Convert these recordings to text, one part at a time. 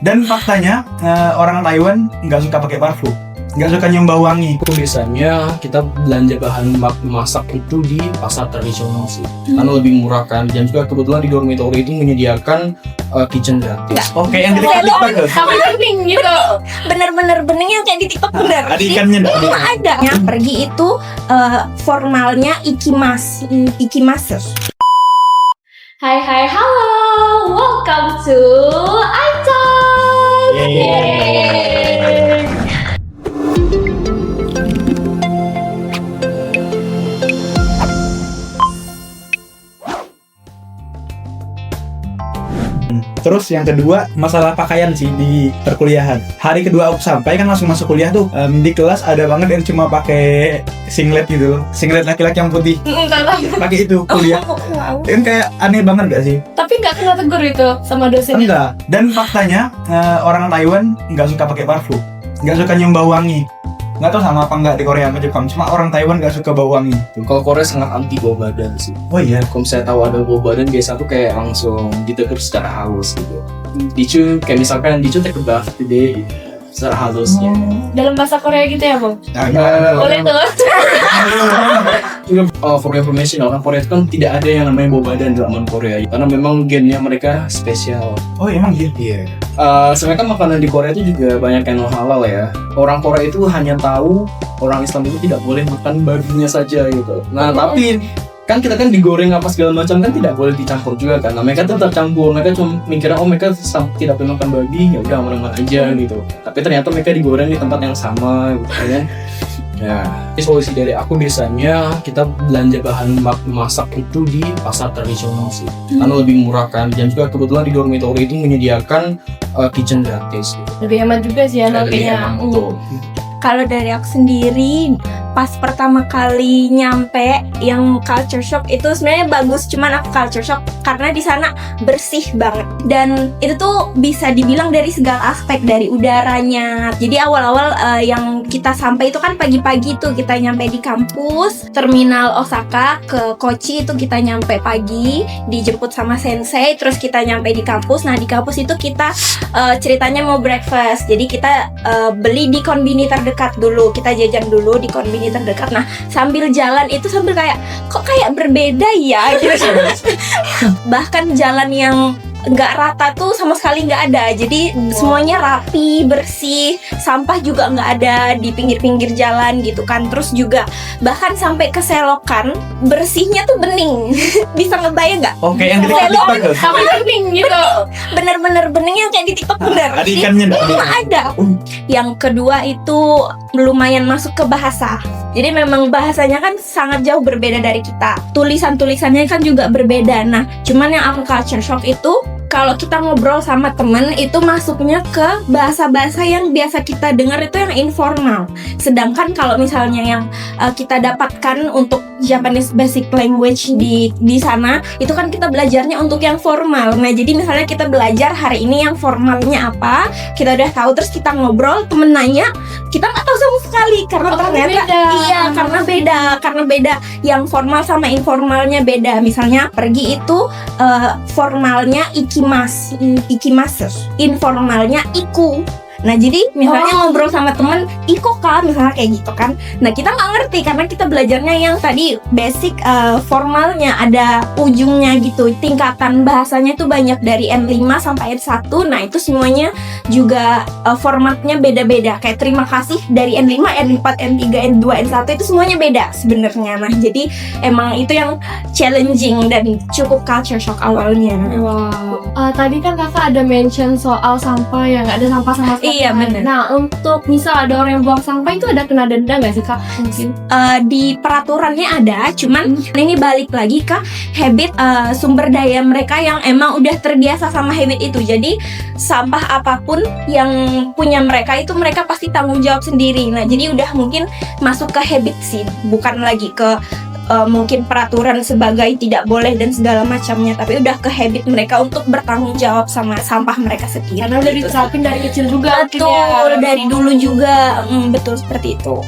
Dan faktanya orang Taiwan nggak suka pakai parfum, nggak suka nyium bau wangi. Biasanya kita belanja bahan masak itu di pasar tradisional sih, karena lebih murah kan. Dan juga kebetulan di dormitory itu menyediakan kitchen gratis. Oke, yang di TikTok tuh. Tapi bening gitu. Bener-bener bening yang kayak di TikTok bener. Ada ikannya nggak? Ada. Yang pergi itu formalnya ikimasu. Hai, halo, welcome to iTalk. Yeay. Terus yang kedua, masalah pakaian sih di perkuliahan. Hari kedua aku sampai kan langsung masuk kuliah tuh. Di kelas ada banget yang cuma pakai singlet gitu loh. Singlet laki-laki yang putih. Pakai itu kuliah. Kan kayak aneh banget gak sih? Tapi nggak kena tegur itu sama dosen. Enggak. Dan faktanya orang Taiwan nggak suka pakai parfum, nggak suka nyium bau wangi. Nggak tahu sama apa nggak di Korea sama Jepang. Cuma orang Taiwan nggak suka bau wangi. Kalau Korea sangat anti bau badan sih. Oh iya. Kalau misalnya tahu ada bau badan, biasa tuh kayak langsung ditegur secara halus gitu. Dicu, kayak misalkan Dicu take a bath today, secara halusnya. Dalam bahasa Korea gitu ya, Bang? Boleh tuh. Juga for information, orang Korea itu kan tidak ada yang namanya bau badan di zaman Korea, karena memang gennya mereka spesial. Oh emang gitu. Iya. Sebenarnya kan makanan di Korea itu juga banyak yang halal ya. Orang Korea itu hanya tahu orang Islam itu tidak boleh makan babinya saja gitu. Nah tapi kan kita kan digoreng apa segala macam kan tidak boleh dicampur juga kan. Nah, mereka tetap campur. Mereka cuma mikirnya mereka tidak boleh makan babi, ya udah aman-aman aja gitu. Tapi ternyata mereka digoreng di tempat yang sama gitu kan. Ya, ini solusi dari aku biasanya kita belanja bahan masak itu di pasar tradisional sih, karena lebih murah kan. Dan juga kebetulan di dormitory itu menyediakan kitchen gratis. Lebih hemat juga sih ya kayaknya. Kalau dari aku sendiri, pas pertama kali nyampe yang culture shock itu sebenarnya bagus, cuman aku culture shock karena di sana bersih banget dan itu tuh bisa dibilang dari segala aspek, dari udaranya. Jadi awal-awal yang kita sampai itu kan pagi-pagi tuh kita nyampe di kampus terminal Osaka ke Kochi, itu kita nyampe pagi, dijemput sama sensei, terus kita nyampe di kampus. Nah di kampus itu kita ceritanya mau breakfast, jadi kita beli di konbini terdekat dulu, kita jajan dulu di konbini terdekat. Nah sambil jalan itu sambil kayak kok kayak berbeda ya gitu. Bahkan jalan yang nggak rata tuh sama sekali nggak ada, jadi semuanya rapi, bersih, sampah juga nggak ada di pinggir-pinggir jalan gitu kan. Terus juga bahkan sampai ke selokan bersihnya tuh bening. Bisa ngebayang nggak? Oke, yang di TikTok tuh. Tapi bening gitu. Bener-bener bening yang kayak di TikTok bener. Ada ikannya nggak? Ada. Yang kedua itu lumayan masuk ke bahasa. Jadi memang bahasanya kan sangat jauh berbeda dari kita. Tulisan-tulisannya kan juga berbeda. Nah, cuman yang aku culture shock itu kalau kita ngobrol sama temen itu masuknya ke bahasa-bahasa yang biasa kita dengar itu yang informal. Sedangkan kalau misalnya yang kita dapatkan untuk Japanese Basic Language di sana itu kan kita belajarnya untuk yang formal. Nah jadi misalnya kita belajar hari ini yang formalnya apa, kita udah tahu, terus kita ngobrol, temen nanya, kita nggak tahu sama sekali karena ternyata beda. Iya karena beda yang formal sama informalnya beda. Misalnya pergi itu formalnya ikimasu, informalnya iku. Nah jadi misalnya ngobrol sama temen, iko kan misalnya kayak gitu kan. Nah kita nggak ngerti karena kita belajarnya yang tadi basic formalnya, ada ujungnya gitu. Tingkatan bahasanya itu banyak dari N5 sampai N1. Nah itu semuanya juga formatnya beda-beda. Kayak terima kasih dari N5, N4, N3, N2, N1 itu semuanya beda sebenarnya. Nah jadi emang itu yang challenging dan cukup culture shock awalnya. Wow. Tadi kan kakak ada mention soal sampah ya, nggak ada sampah sama sekali. Iya benar. Nah untuk misal ada orang yang buang sampah itu ada kena denda nggak sih kak? Mungkin Di peraturannya ada, cuman ini balik lagi ke habit sumber daya mereka yang emang udah terbiasa sama habit itu. Jadi sampah apapun yang punya mereka itu mereka pasti tanggung jawab sendiri. Nah jadi udah mungkin masuk ke habit sih, bukan lagi ke mungkin peraturan sebagai tidak boleh dan segala macamnya, tapi udah ke habit mereka untuk bertanggung jawab sama sampah mereka sendiri. karena udah diterapin dari kecil juga. Betul, dari dulu juga. Betul seperti itu.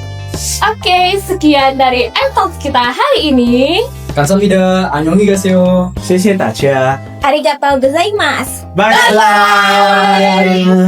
Oke, sekian dari iTalk kita hari ini. 감사합니다. 안녕히 가세요. 谢谢大家， Arigatou gozaimasu.拜拜。